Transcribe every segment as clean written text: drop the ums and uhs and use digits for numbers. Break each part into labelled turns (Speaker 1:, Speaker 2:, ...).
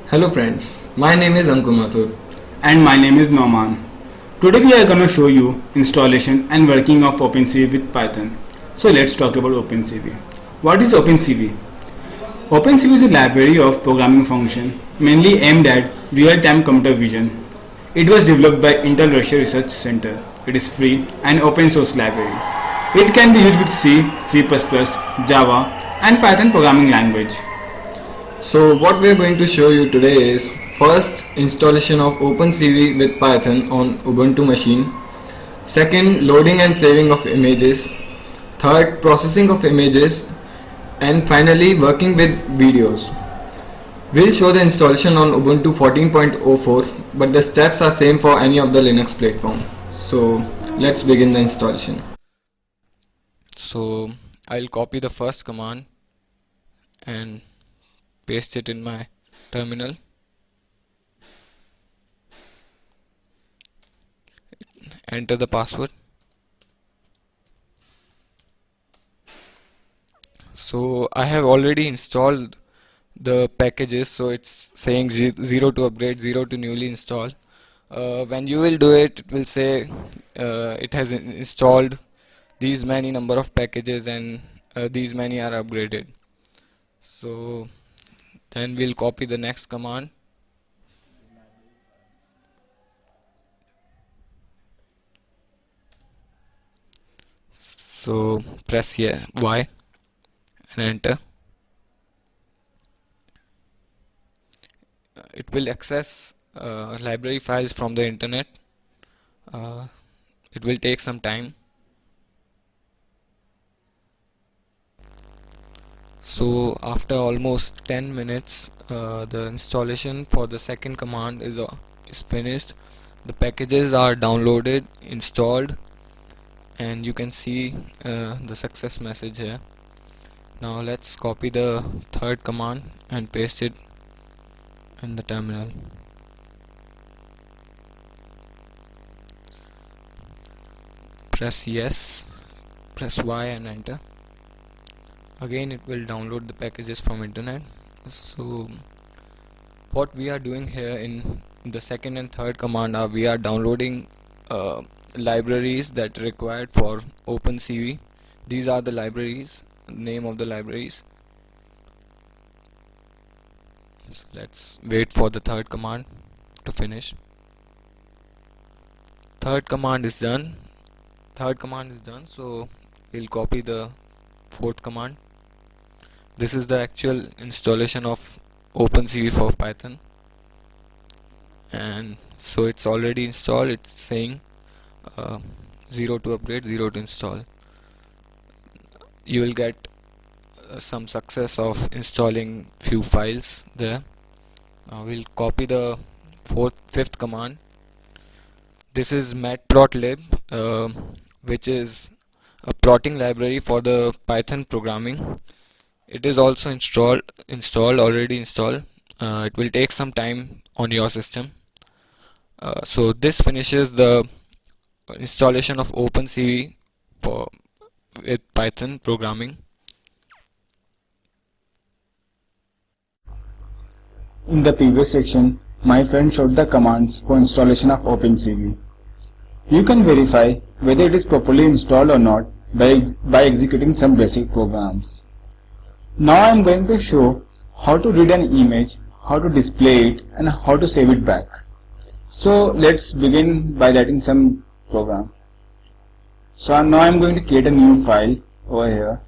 Speaker 1: Hello friends, my name is Ankur Mathur.
Speaker 2: And my name is Nauman. Today we are going to show you installation and working of OpenCV with Python. So let's talk about OpenCV. What is OpenCV? OpenCV is a library of programming function mainly aimed at real-time computer vision. It was developed by Intel Russia Research Center. It is free and open source library. It can be used with C, C++, Java and Python programming language.
Speaker 1: So what we are going to show you today is first installation of OpenCV with Python on Ubuntu machine, second loading and saving of images, third processing of images, and finally working with videos. We'll show the installation on Ubuntu 14.04, but the steps are same for any of the Linux platform. So let's begin the installation. So I'll copy the first command and paste it in my terminal. Enter the password. So I have already installed the packages, so it's saying 0 to upgrade, 0 to newly install. When you will do it, it will say it has installed these many number of packages and these many are upgraded. So then we'll copy the next command. So press here Y and enter. It will access library files from the internet. It will take some time. So after almost 10 minutes the installation for the second command is finished. The packages are downloaded, installed, and you can see the success message here. Now let's copy the third command and paste it in the terminal. Press yes, press Y and enter. Again it will download the packages from internet. So what we are doing here in the second and third command are we are downloading libraries that are required for OpenCV. These are the libraries, name of the libraries. So let's wait for the third command to finish. Third command is done. So we'll copy the fourth command. This is the actual installation of OpenCV for Python, and so it's already installed. It's saying 0 to upgrade, 0 to install. You will get some success of installing few files there. Now we'll copy the fifth command. This is matplotlib, which is a plotting library for the Python programming. It is also already installed. It will take some time on your system. So this finishes the installation of OpenCV with Python programming.
Speaker 2: In the previous section, my friend showed the commands for installation of OpenCV. You can verify whether it is properly installed or not by executing some basic programs. Now I am going to show how to read an image, how to display it, and how to save it back. So let's begin by writing some program. So now I am going to create a new file over here,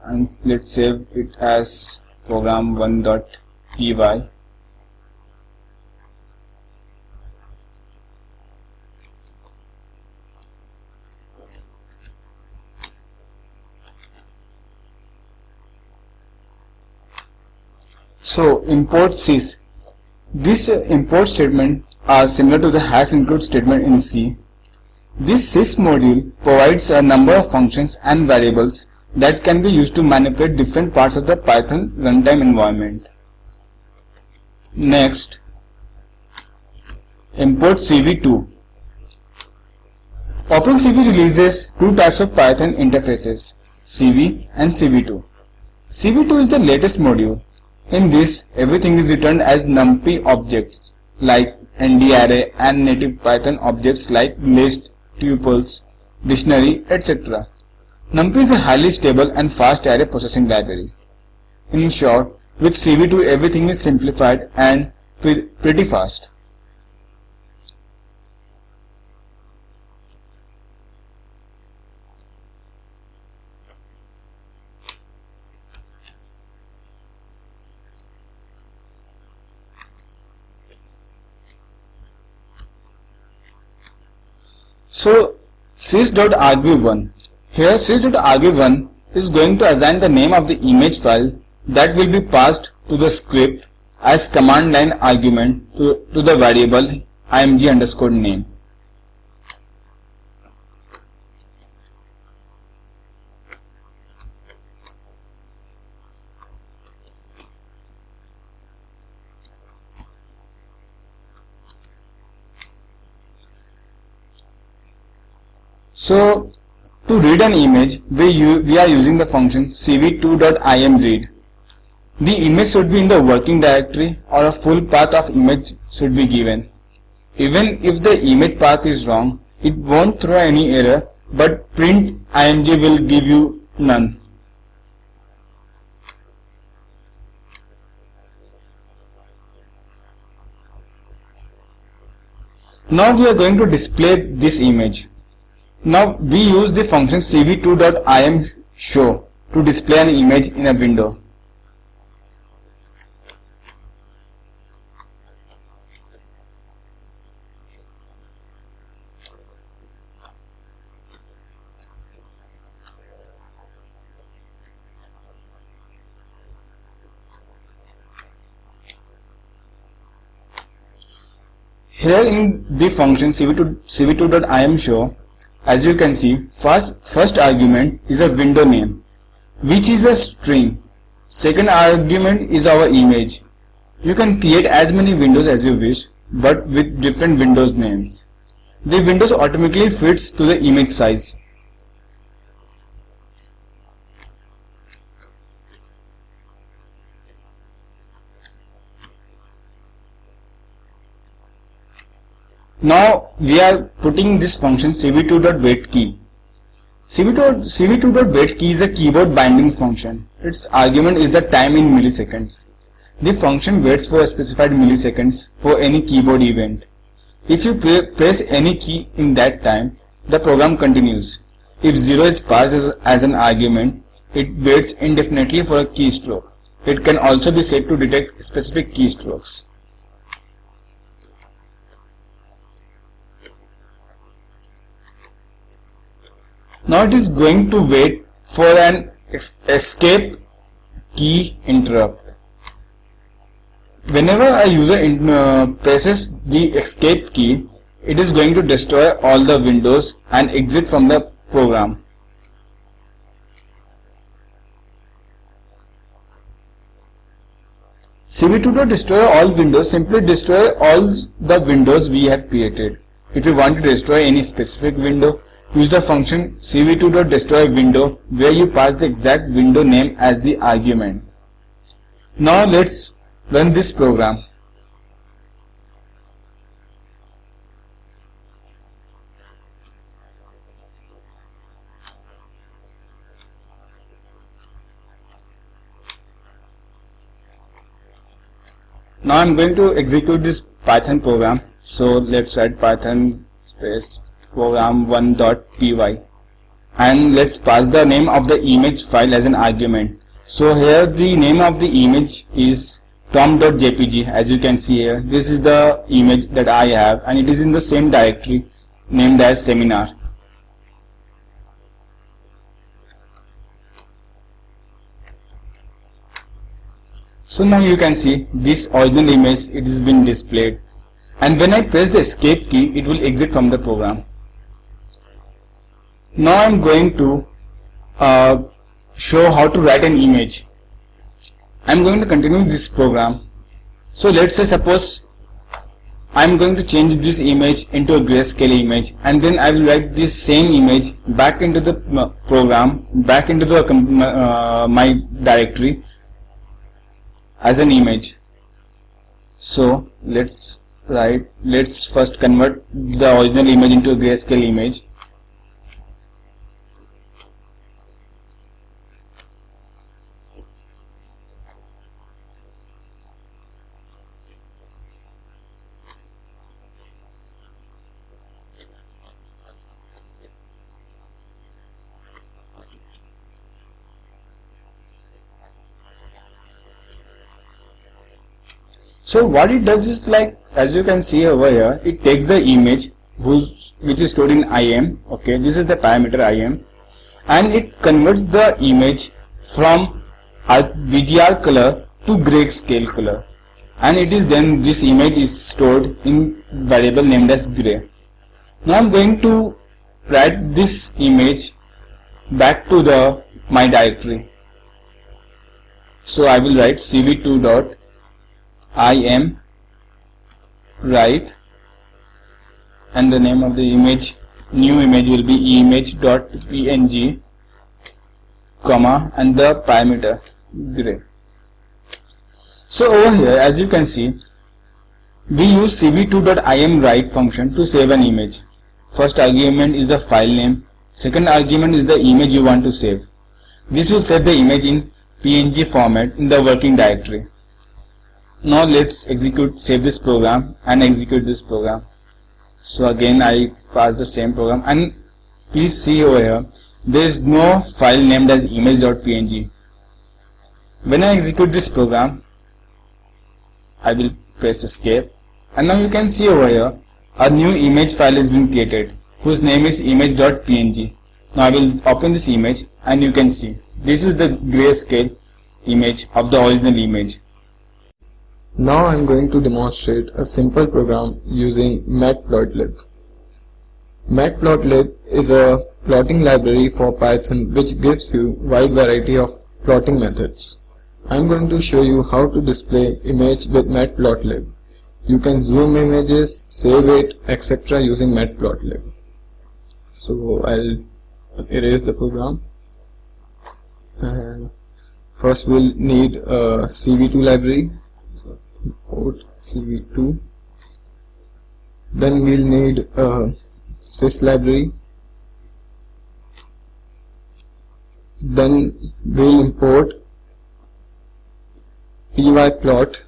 Speaker 2: and let's save it as program1.py. So import sys. This import statement are similar to the hash include statement in C. This sys module provides a number of functions and variables that can be used to manipulate different parts of the Python runtime environment. Next, import CV2. OpenCV releases two types of Python interfaces, CV and CV2. CV2 is the latest module. In this, everything is returned as NumPy objects like ND-array and native Python objects like list, tuples, dictionary, etc. NumPy is a highly stable and fast array processing library. In short, with CV2 everything is simplified and pretty fast. So sys.argv1. Here sys.argv1 is going to assign the name of the image file that will be passed to the script as command line argument to the variable img_name. So to read an image, we are using the function cv2.imread. The image should be in the working directory or a full path of image should be given. Even if the image path is wrong, it won't throw any error, but print img will give you none. Now we are going to display this image. Now we use the function cv2.imshow to display an image in a window. Here in the function cv2.imshow, as you can see, first argument is a window name, which is a string. Second argument is our image. You can create as many windows as you wish, but with different windows names. The windows automatically fits to the image size. Now we are putting this function cv2.waitKey. cv2.waitKey is a keyboard binding function. Its argument is the time in milliseconds. The function waits for a specified milliseconds for any keyboard event. If you press any key in that time, the program continues. If 0 is passed as an argument, it waits indefinitely for a keystroke. It can also be set to detect specific keystrokes. Now it is going to wait for an escape key interrupt. Whenever a user presses the escape key, it is going to destroy all the windows and exit from the program. cv2.destroy all windows simply destroy all the windows we have created. If you want to destroy any specific window, use the function cv2.destroyWindow where you pass the exact window name as the argument. Now let's run this program. Now I'm going to execute this Python program. So let's write Python space program1.py and let's pass the name of the image file as an argument. So here the name of the image is tom.jpg. As you can see here, this is the image that I have and it is in the same directory named as seminar. So now you can see this original image, it has been displayed, and when I press the escape key, it will exit from the program. Now I am going to show how to write an image. I am going to continue this program. So let's say suppose I am going to change this image into a grayscale image, and then I will write this same image back into the program, back into the my directory, as an image. So let's first convert the original image into a grayscale image. So what it does is, like, as you can see over here, it takes the image which is stored in IM. Okay, this is the parameter IM, and it converts the image from a VGR color to grayscale color, and it is then this image is stored in variable named as gray. Now I'm going to write this image back to the my directory. So I will write cv2.im write, and the name of the image, new image, will be image.png, comma, and the parameter gray. So over here, as you can see, we use cv2.im write function to save an image. First argument is the file name, second argument is the image you want to save. This will save the image in PNG format in the working directory. Now let's save this program and execute this program. So again I pass the same program, and please see over here, there is no file named as image.png. When I execute this program, I will press escape, and now you can see over here a new image file has been created whose name is image.png. Now I will open this image, and you can see this is the grayscale image of the original image.
Speaker 3: Now I am going to demonstrate a simple program using matplotlib. Matplotlib is a plotting library for Python which gives you wide variety of plotting methods. I am going to show you how to display image with matplotlib. You can zoom images, save it, etc. using matplotlib. So I'll erase the program, and first we'll need a cv2 library. So import cv2. Then we'll need a sys library. Then we'll import pyplot,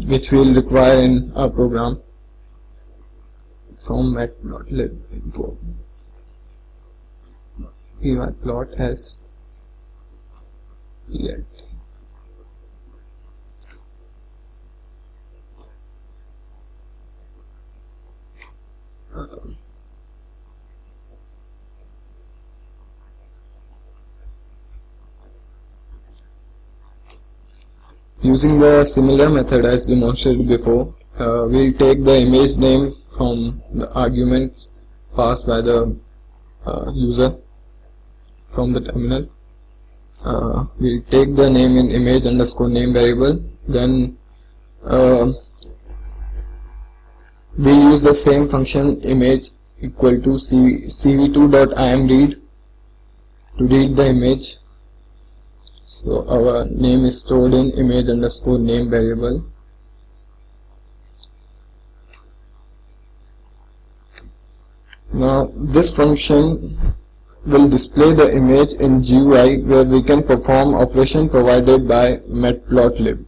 Speaker 3: which we'll require in our program from matplotlib. Import pyplot as plt. Using the similar method as demonstrated before, we'll take the image name from the arguments passed by the user from the terminal. We'll take the name in image underscore name variable. Then we'll use the same function image equal to cv2.imRead to read the image. So our name is stored in image underscore name variable. Now this function will display the image in GUI where we can perform operation provided by matplotlib.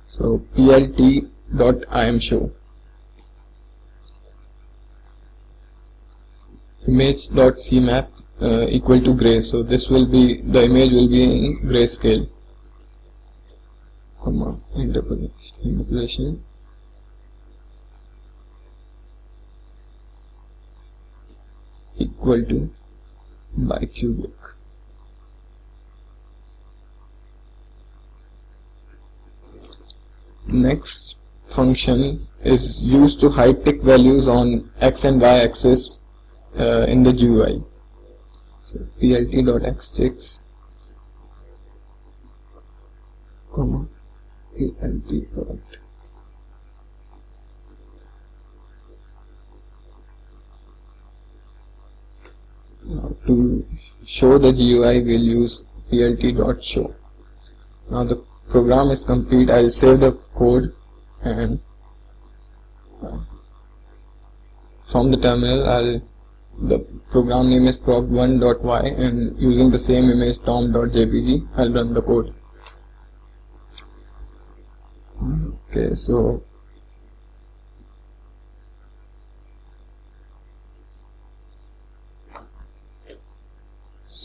Speaker 3: So plt.imshow image.cmap equal to gray. So this will be, the image will be in grayscale, comma, interpolation equal to bicubic. Next function is used to hide tick values on x and y axis in the GUI. So plt.xticks, comma, plt. Now to show the GUI, we'll use plt.show. Now the program is complete, I'll save the code, and from the terminal the program name is prog1.y, and using the same image tom.jpg, I'll run the code. Okay, so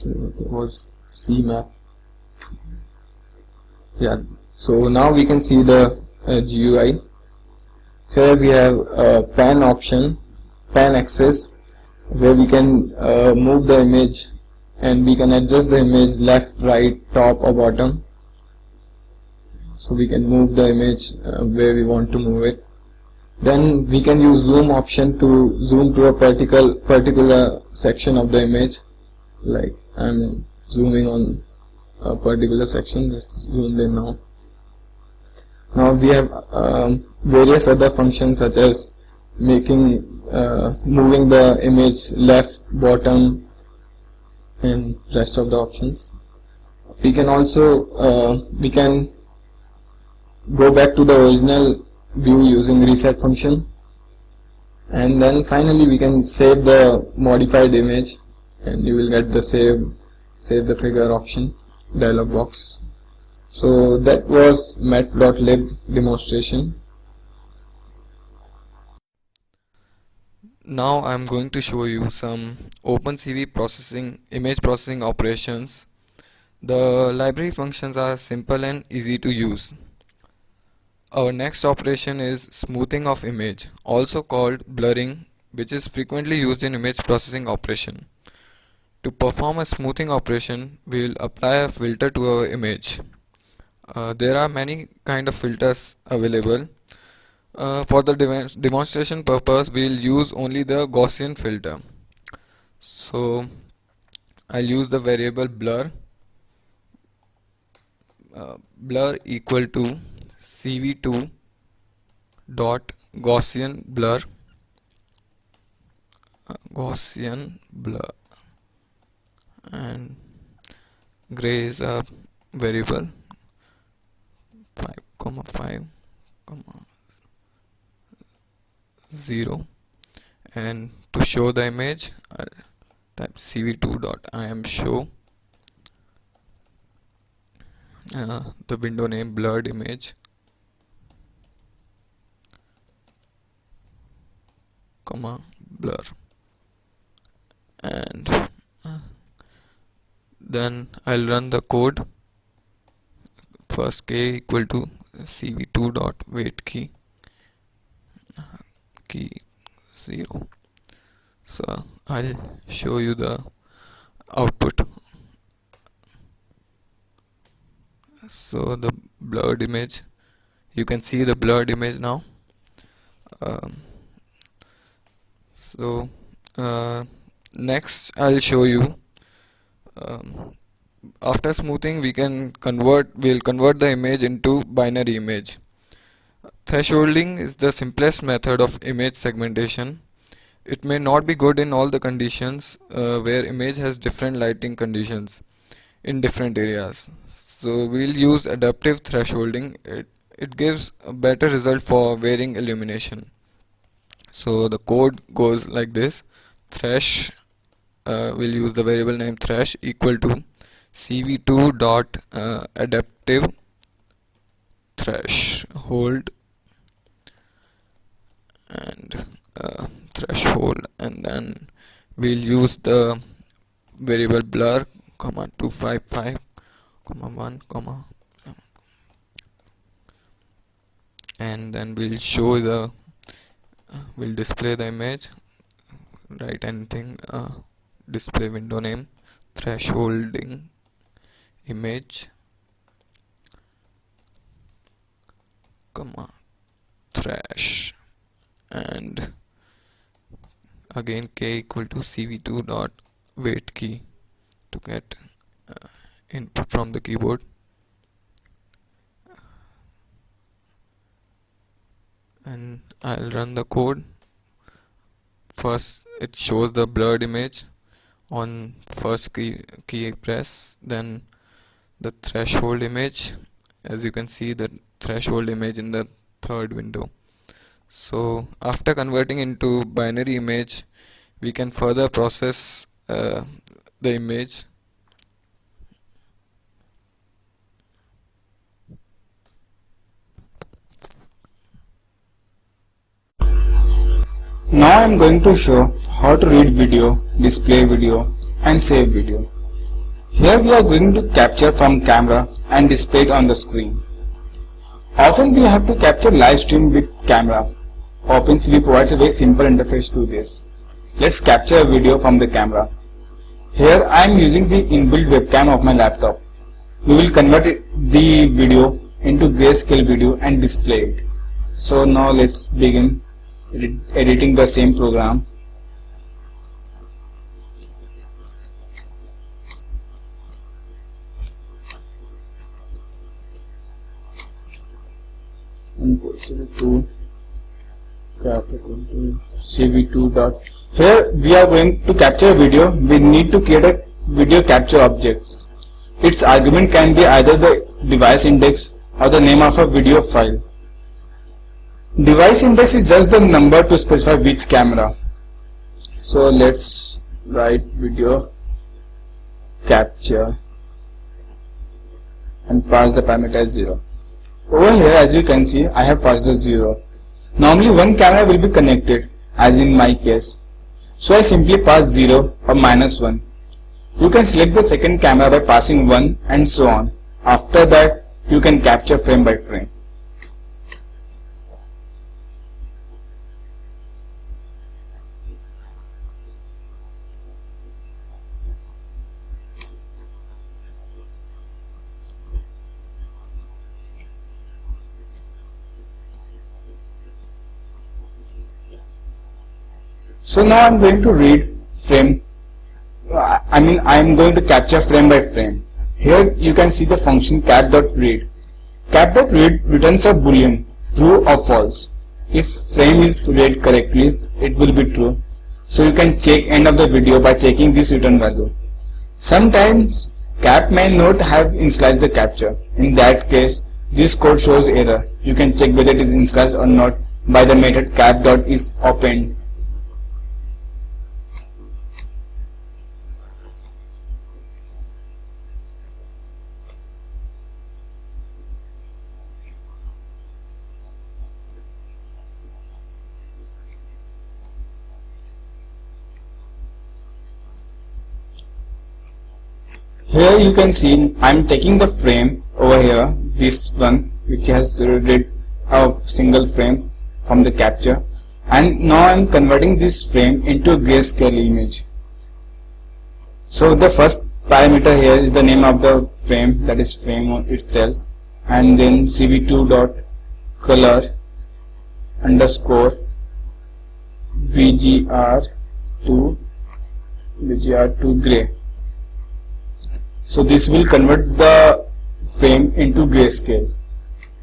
Speaker 3: it was CMap. Yeah, so now we can see the GUI. Here we have a pan option, pan axis, where we can move the image, and we can adjust the image left, right, top or bottom. So we can move the image where we want to move it. Then we can use zoom option to zoom to a particular section of the image. Like I'm zooming on a particular section, just zoomed in now. Now we have various other functions such as moving the image left, bottom, and rest of the options. We can also we can go back to the original view using reset function, and then finally we can save the modified image, and you will get the save the figure option dialog box. So that was matplotlib demonstration.
Speaker 1: Now I'm going to show you some OpenCV image processing operations. The library functions are simple and easy to use. Our next operation is smoothing of image, also called blurring, which is frequently used in image processing operation. To perform a smoothing operation, we will apply a filter to our image. There are many kind of filters available. For the demonstration purpose, we will use only the Gaussian filter. So I'll use the variable blur. Blur equal to cv2 dot Gaussian blur, and gray is a variable 5,5,0, and to show the image I'll type cv2.imshow, the window name blurred image, blur, and then I'll run the code. First k equal to cv2.wait key 0. So I'll show you the output. So the blurred image, you can see the blurred image now. Next I'll show you, after smoothing we'll convert the image into binary image. Thresholding is the simplest method of image segmentation. It may not be good in all the conditions where image has different lighting conditions in different areas. So we'll use adaptive thresholding. It gives a better result for varying illumination. So the code goes like this: thresh, we'll use the variable name thresh equal to cv2 dot adaptive threshold, and threshold, and then we'll use the variable blur, 255, 1, and then we'll show the we'll display the image, write anything, display window name thresholding image, thresh, and again k equal to cv2 dot wait key to get input from the keyboard. And I'll run the code. First it shows the blurred image on first key press, then the threshold image as you can see the threshold image in the third window. So after converting into binary image, we can further process the image.
Speaker 2: Now I am going to show how to read video, display video and save video. Here we are going to capture from camera and display it on the screen. Often we have to capture live stream with camera. OpenCV provides a very simple interface to this. Let's capture a video from the camera. Here I am using the inbuilt webcam of my laptop. We will convert the video into grayscale video and display it. So now let's begin editing the same program. Import CV2 CV2 dot. Here we are going to capture a video. We need to create a video capture objects. Its argument can be either the device index or the name of a video file. Device index is just the number to specify which camera. So let's write video capture and pass the parameter as 0. Over here, as you can see, I have passed the 0. Normally one camera will be connected, as in my case. So I simply pass 0 or -1. You can select the second camera by passing 1 and so on. After that, you can capture frame by frame. So now I am going to read frame, I am going to capture frame by frame. Here you can see the function cat.read. Cat.read returns a boolean, true or false. If frame is read correctly, it will be true. So you can check end of the video by checking this return value. Sometimes cat may not have initialized the capture. In that case, this code shows error. You can check whether it is initialized or not by the method cat.isOpened. Here you can see I am taking the frame over here, this one which has read a single frame from the capture, and now I am converting this frame into a grayscale image. So the first parameter here is the name of the frame, that is frame itself, and then cv2.color underscore BGR to gray. So this will convert the frame into grayscale.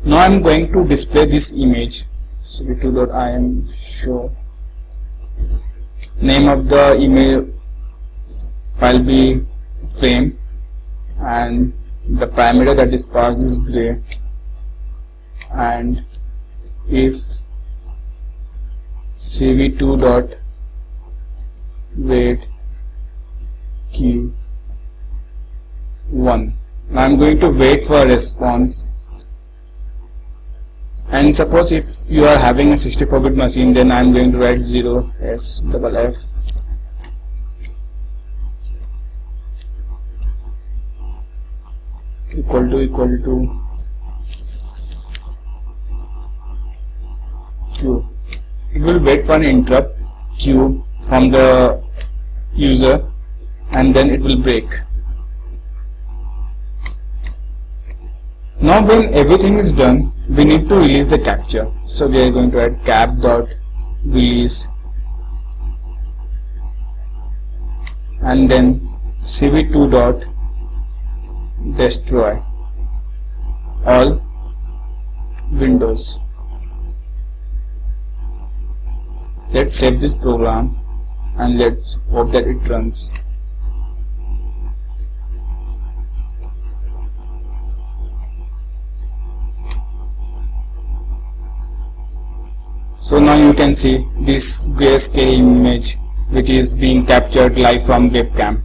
Speaker 2: Now I am going to display this image. cv2.im show. Name of the image file be frame, and the parameter that is passed is gray. And if cv2.wait key 1. Now I am going to wait for a response. And suppose if you are having a 64-bit machine, then I am going to write 0xFF equal to Q. It will wait for an interrupt Q from the user, and then it will break. Now when everything is done, we need to release the capture. So we are going to add cap.release and then cv2.destroy all windows. Let's save this program and let's hope that it runs. So now you can see this grayscale image which is being captured live from webcam.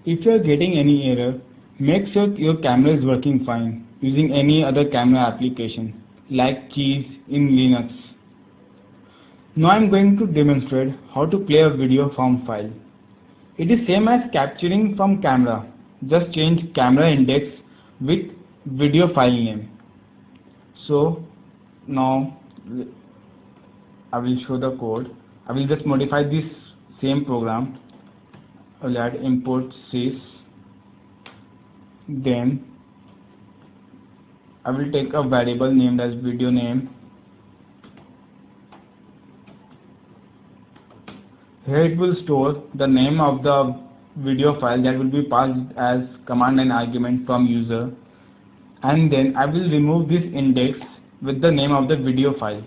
Speaker 2: If you are getting any error, make sure your camera is working fine using any other camera application like Cheese in Linux. Now I am going to demonstrate how to play a video from file. It is same as capturing from camera, just change camera index with video file name. So now I will show the code. I will just modify this same program. I will add import sys. Then I will take a variable named as video name. Here it will store the name of the video file that will be passed as command and argument from user, and then I will remove this index with the name of the video file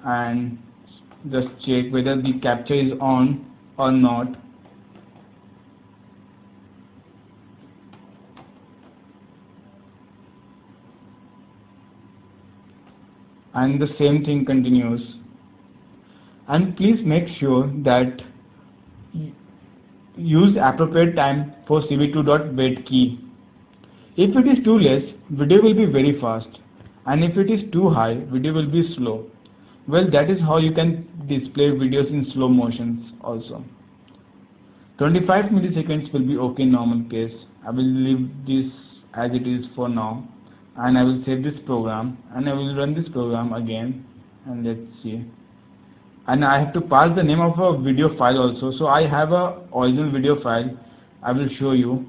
Speaker 2: and just check whether the capture is on or not. And the same thing continues. And please make sure that use appropriate time for cv2.wait key. If it is too less, video will be very fast, and if it is too high, video will be slow. Well, that is how you can display videos in slow motions also. 25 milliseconds will be okay in normal case. I will leave this as it is for now, and I will save this program and I will run this program again, and let's see. And I have to pass the name of a video file also. So I have a original video file. I will show you.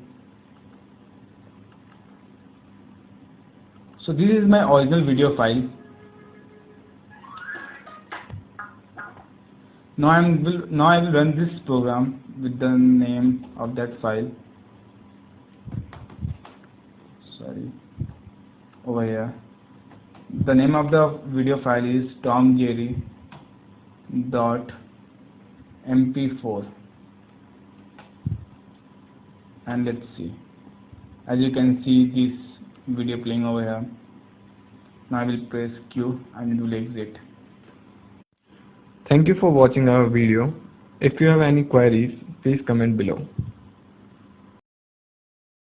Speaker 2: So this is my original video file. Now I will run this program with the name of that file. Sorry. Over here, the name of the video file is tomjerry.mp4, and let's see. As you can see this video playing over here. Now I will press Q and it will exit.
Speaker 3: Thank you for watching our video. If you have any queries, please comment below.